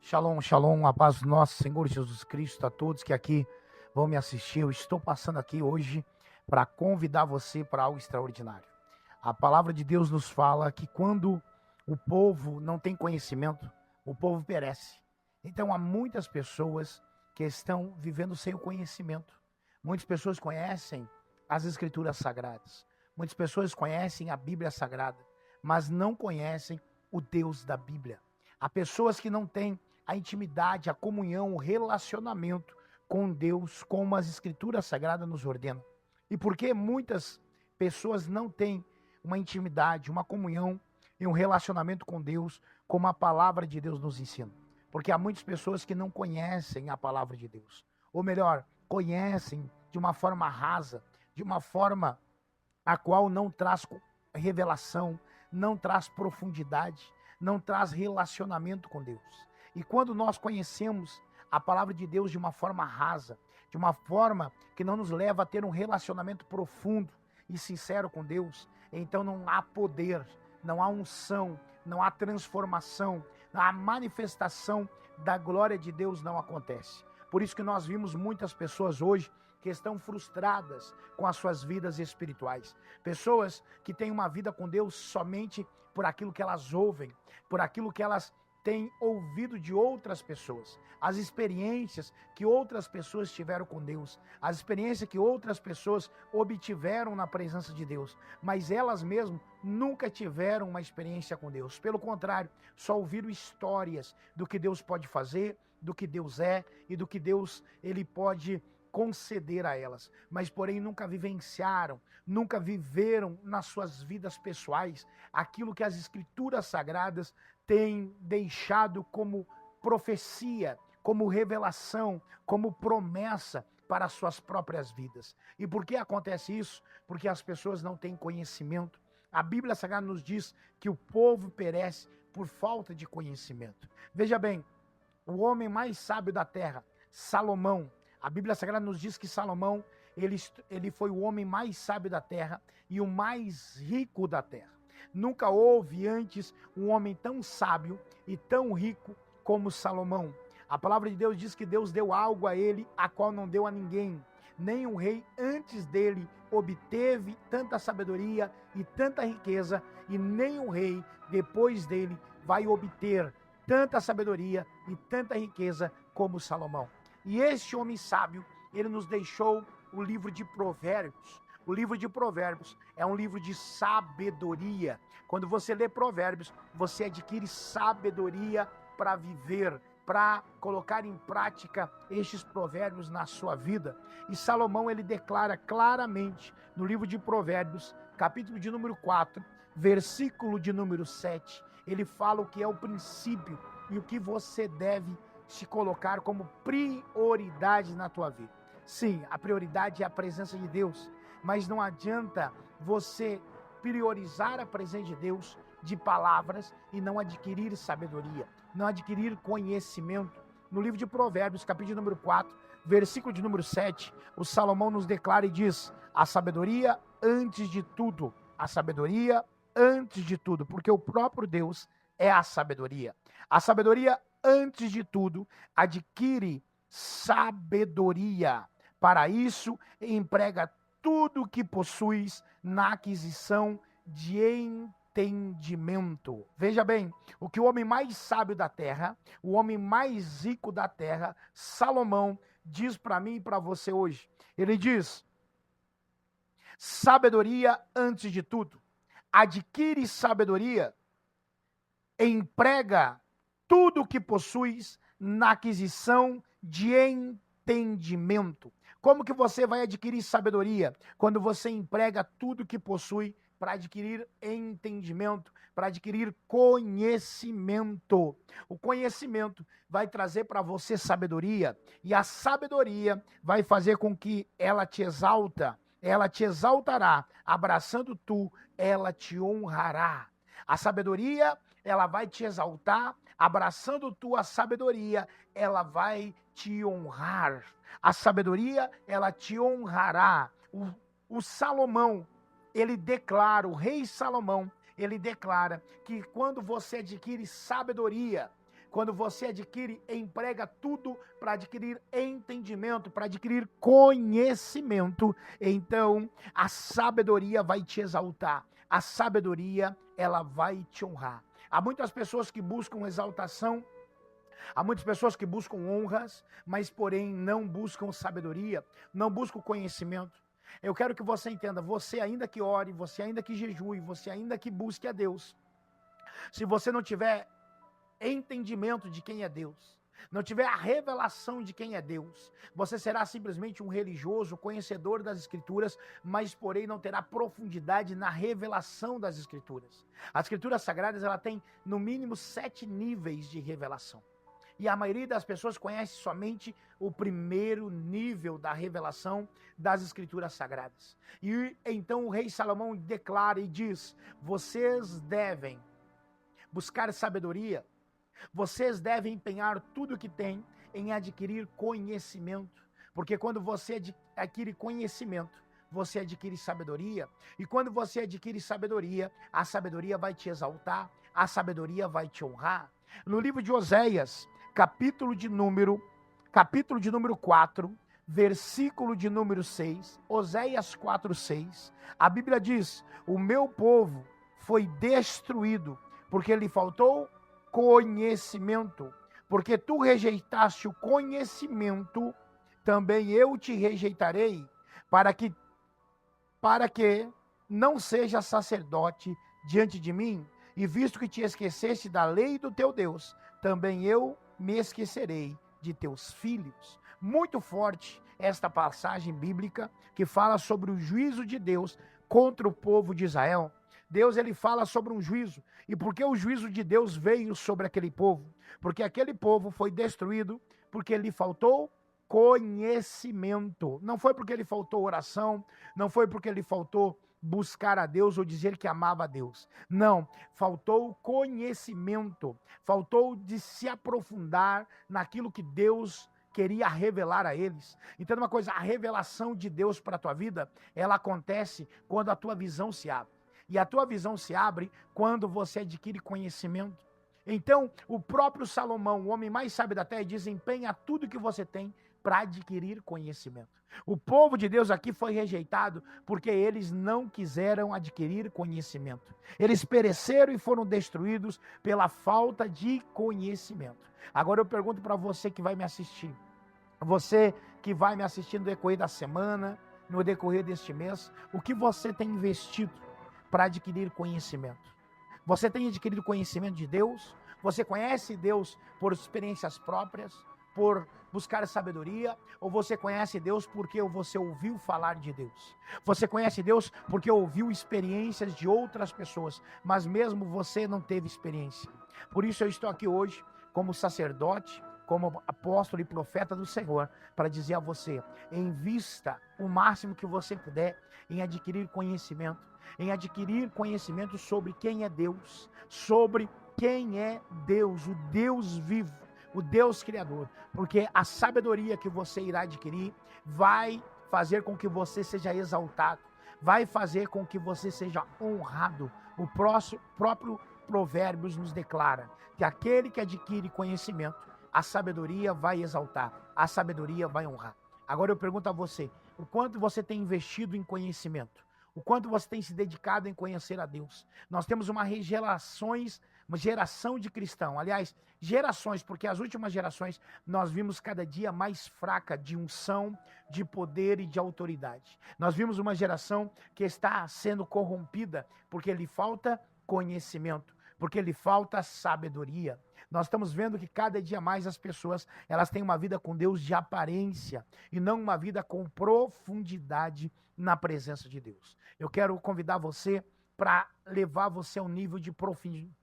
Shalom, shalom, a paz do nosso Senhor Jesus Cristo a todos que aqui vão me assistir. Eu estou passando aqui hoje para convidar você para algo extraordinário. A palavra de Deus nos fala que quando o povo não tem conhecimento, o povo perece. Então há muitas pessoas que estão vivendo sem o conhecimento. Muitas pessoas conhecem as Escrituras Sagradas. Muitas pessoas conhecem a Bíblia Sagrada, mas não conhecem o Deus da Bíblia. Há pessoas que não têm a intimidade, a comunhão, o relacionamento com Deus, como as Escrituras Sagradas nos ordenam. E por que muitas pessoas não têm uma intimidade, uma comunhão e um relacionamento com Deus, como a palavra de Deus nos ensina? Porque há muitas pessoas que não conhecem a palavra de Deus. Ou melhor, conhecem de uma forma rasa, de uma forma a qual não traz revelação, não traz profundidade, não traz relacionamento com Deus. E quando nós conhecemos a palavra de Deus de uma forma rasa, de uma forma que não nos leva a ter um relacionamento profundo e sincero com Deus, então não há poder, não há unção, não há transformação, a manifestação da glória de Deus não acontece. Por isso que nós vimos muitas pessoas hoje que estão frustradas com as suas vidas espirituais. Pessoas que têm uma vida com Deus somente por aquilo que elas ouvem, por aquilo que elas têm ouvido de outras pessoas, as experiências que outras pessoas tiveram com Deus, as experiências que outras pessoas obtiveram na presença de Deus, mas elas mesmas nunca tiveram uma experiência com Deus. Pelo contrário, só ouviram histórias do que Deus pode fazer, do que Deus é e do que Deus ele pode conceder a elas, mas porém nunca vivenciaram, nunca viveram nas suas vidas pessoais aquilo que as Escrituras Sagradas têm deixado como profecia, como revelação, como promessa para as suas próprias vidas. E por que acontece isso? Porque as pessoas não têm conhecimento. A Bíblia Sagrada nos diz que o povo perece por falta de conhecimento. Veja bem, o homem mais sábio da terra, Salomão, a Bíblia Sagrada nos diz que Salomão, ele foi o homem mais sábio da terra e o mais rico da terra. Nunca houve antes um homem tão sábio e tão rico como Salomão. A palavra de Deus diz que Deus deu algo a ele, a qual não deu a ninguém. Nem um rei antes dele obteve tanta sabedoria e tanta riqueza, e nem um rei depois dele vai obter tanta sabedoria e tanta riqueza como Salomão. E este homem sábio, ele nos deixou o livro de Provérbios. O livro de Provérbios é um livro de sabedoria. Quando você lê Provérbios, você adquire sabedoria para viver, para colocar em prática estes provérbios na sua vida. E Salomão, ele declara claramente no livro de Provérbios, capítulo de número 4, versículo de número 7, ele fala o que é o princípio e o que você deve se colocar como prioridade na tua vida. Sim, a prioridade é a presença de Deus, mas não adianta você priorizar a presença de Deus de palavras e não adquirir sabedoria, não adquirir conhecimento. No livro de Provérbios, capítulo número 4, versículo de número 7, o Salomão nos declara e diz: a sabedoria antes de tudo, a sabedoria antes de tudo, porque o próprio Deus é a sabedoria. A sabedoria antes de tudo, adquire sabedoria. Para isso, emprega tudo o que possuis na aquisição de entendimento. Veja bem, o que o homem mais sábio da terra, o homem mais rico da terra, Salomão, diz para mim e para você hoje. Ele diz: sabedoria antes de tudo. Adquire sabedoria, emprega tudo o que possuis na aquisição de entendimento. Como que você vai adquirir sabedoria? Quando você emprega tudo que possui para adquirir entendimento, para adquirir conhecimento. O conhecimento vai trazer para você sabedoria, e a sabedoria vai fazer com que ela te exaltará, abraçando tu, ela te honrará. A sabedoria, ela vai te exaltar, abraçando tua sabedoria, ela vai te honrar. A sabedoria, ela te honrará. O Salomão, ele declara, o rei Salomão, ele declara que quando você adquire sabedoria, quando você adquire, emprega tudo para adquirir entendimento, para adquirir conhecimento, então a sabedoria vai te exaltar, a sabedoria, ela vai te honrar. Há muitas pessoas que buscam exaltação, há muitas pessoas que buscam honras, mas porém não buscam sabedoria, não buscam conhecimento. Eu quero que você entenda, você ainda que ore, você ainda que jejue, você ainda que busque a Deus, se você não tiver entendimento de quem é Deus, não tiver a revelação de quem é Deus, você será simplesmente um religioso, conhecedor das Escrituras, mas porém não terá profundidade na revelação das Escrituras. As Escrituras Sagradas, ela tem no mínimo 7 níveis de revelação. E a maioria das pessoas conhece somente o primeiro nível da revelação das Escrituras Sagradas. E então o rei Salomão declara e diz: vocês devem buscar sabedoria, vocês devem empenhar tudo o que têm em adquirir conhecimento, porque quando você adquire conhecimento, você adquire sabedoria, e quando você adquire sabedoria, a sabedoria vai te exaltar, a sabedoria vai te honrar. No livro de Oséias, capítulo de número 4, versículo de número 6, Oséias 4:6, a Bíblia diz: o meu povo foi destruído, porque lhe faltou conhecimento, porque tu rejeitaste o conhecimento, também eu te rejeitarei, para que não seja sacerdote diante de mim, e visto que te esqueceste da lei do teu Deus, também eu me esquecerei de teus filhos. Muito forte esta passagem bíblica que fala sobre o juízo de Deus contra o povo de Israel. Deus, ele fala sobre um juízo. E por que o juízo de Deus veio sobre aquele povo? Porque aquele povo foi destruído porque lhe faltou conhecimento. Não foi porque lhe faltou oração, não foi porque lhe faltou buscar a Deus ou dizer que amava a Deus. Não, faltou conhecimento, faltou de se aprofundar naquilo que Deus queria revelar a eles. Então, uma coisa, a revelação de Deus para a tua vida, ela acontece quando a tua visão se abre. E a tua visão se abre quando você adquire conhecimento. Então, o próprio Salomão, o homem mais sábio da terra, desempenha tudo que você tem para adquirir conhecimento. O povo de Deus aqui foi rejeitado porque eles não quiseram adquirir conhecimento. Eles pereceram e foram destruídos pela falta de conhecimento. Agora eu pergunto para você que vai me assistir, você que vai me assistir no decorrer da semana, no decorrer deste mês, o que você tem investido para adquirir conhecimento? Você tem adquirido conhecimento de Deus? Você conhece Deus por experiências próprias, por buscar sabedoria? Ou você conhece Deus porque você ouviu falar de Deus? Você conhece Deus porque ouviu experiências de outras pessoas, mas mesmo você não teve experiência. Por isso eu estou aqui hoje como sacerdote, como apóstolo e profeta do Senhor, para dizer a você: invista o máximo que você puder em adquirir conhecimento, sobre quem é Deus, sobre quem é Deus, o Deus vivo, o Deus criador, porque a sabedoria que você irá adquirir vai fazer com que você seja exaltado, vai fazer com que você seja honrado. O próprio Provérbios nos declara que aquele que adquire conhecimento, a sabedoria vai exaltar, a sabedoria vai honrar. Agora eu pergunto a você, o quanto você tem investido em conhecimento? O quanto você tem se dedicado em conhecer a Deus? Nós temos uma geração de cristão, aliás, gerações, porque as últimas gerações nós vimos cada dia mais fraca de unção, de poder e de autoridade. Nós vimos uma geração que está sendo corrompida porque lhe falta conhecimento, porque lhe falta sabedoria. Nós estamos vendo que cada dia mais as pessoas, elas têm uma vida com Deus de aparência e não uma vida com profundidade na presença de Deus. Eu quero convidar você para levar você a um nível de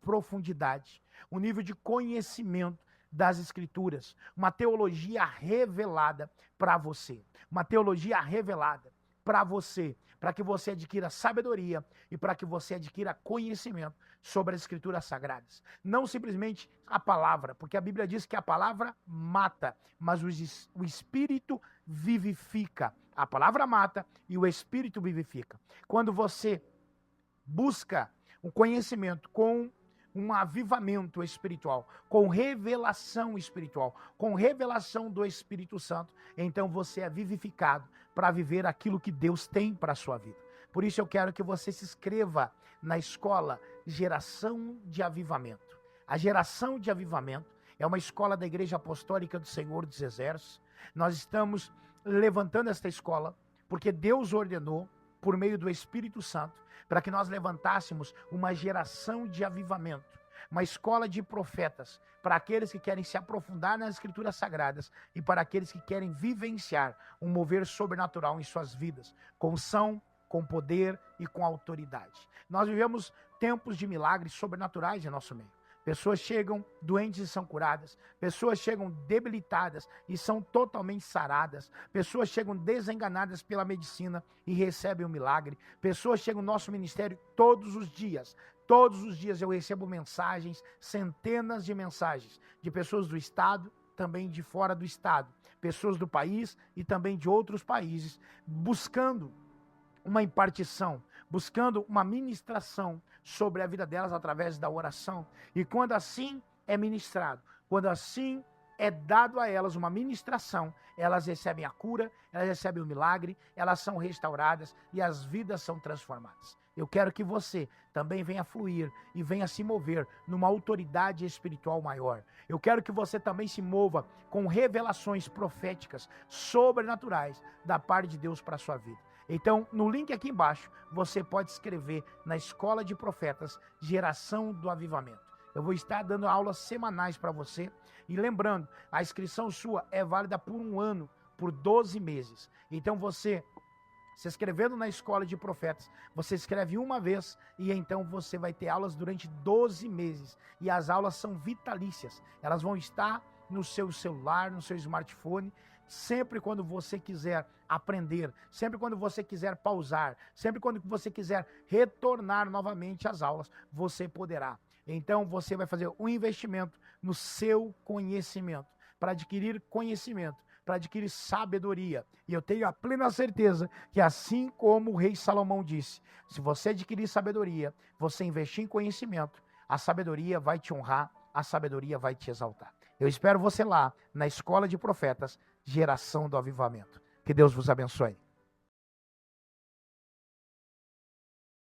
profundidade, um nível de conhecimento das Escrituras, uma teologia revelada para você, uma teologia revelada para você, para que você adquira sabedoria e para que você adquira conhecimento sobre as Escrituras Sagradas. Não simplesmente a palavra, porque a Bíblia diz que a palavra mata, mas o Espírito vivifica. A palavra mata e o Espírito vivifica. Quando você busca um conhecimento com um avivamento espiritual, com revelação espiritual, com revelação do Espírito Santo, então você é vivificado para viver aquilo que Deus tem para a sua vida. Por isso eu quero que você se inscreva na escola Geração de Avivamento. A Geração de Avivamento é uma escola da Igreja Apostólica do Senhor dos Exércitos. Nós estamos levantando esta escola porque Deus ordenou, por meio do Espírito Santo, para que nós levantássemos uma geração de avivamento, uma escola de profetas, para aqueles que querem se aprofundar nas Escrituras Sagradas e para aqueles que querem vivenciar um mover sobrenatural em suas vidas, com unção, com poder e com autoridade. Nós vivemos tempos de milagres sobrenaturais em nosso meio. Pessoas chegam doentes e são curadas. Pessoas chegam debilitadas e são totalmente saradas. Pessoas chegam desenganadas pela medicina e recebem um milagre. Pessoas chegam no nosso ministério todos os dias. Todos os dias eu recebo mensagens, centenas de mensagens, de pessoas do estado, também de fora do estado. Pessoas do país e também de outros países, buscando uma impartição, buscando uma ministração sobre a vida delas através da oração. E quando assim é ministrado, quando assim é dado a elas uma ministração, elas recebem a cura, elas recebem o milagre, elas são restauradas e as vidas são transformadas. Eu quero que você também venha fluir e venha se mover numa autoridade espiritual maior. Eu quero que você também se mova com revelações proféticas, sobrenaturais, da parte de Deus para a sua vida. Então, no link aqui embaixo, você pode escrever na Escola de Profetas, Geração do Avivamento. Eu vou estar dando aulas semanais para você. E lembrando, a inscrição sua é válida por 1 ano, por 12 meses. Então, você se inscrevendo na Escola de Profetas, você escreve uma vez e então você vai ter aulas durante 12 meses. E as aulas são vitalícias. Elas vão estar no seu celular, no seu smartphone, sempre quando você quiser aprender, sempre quando você quiser pausar, sempre quando você quiser retornar novamente às aulas, você poderá. Então você vai fazer um investimento no seu conhecimento, para adquirir conhecimento, para adquirir sabedoria. E eu tenho a plena certeza que assim como o rei Salomão disse, se você adquirir sabedoria, você investir em conhecimento, a sabedoria vai te honrar, a sabedoria vai te exaltar. Eu espero você lá na Escola de Profetas, Geração do Avivamento. Que Deus vos abençoe.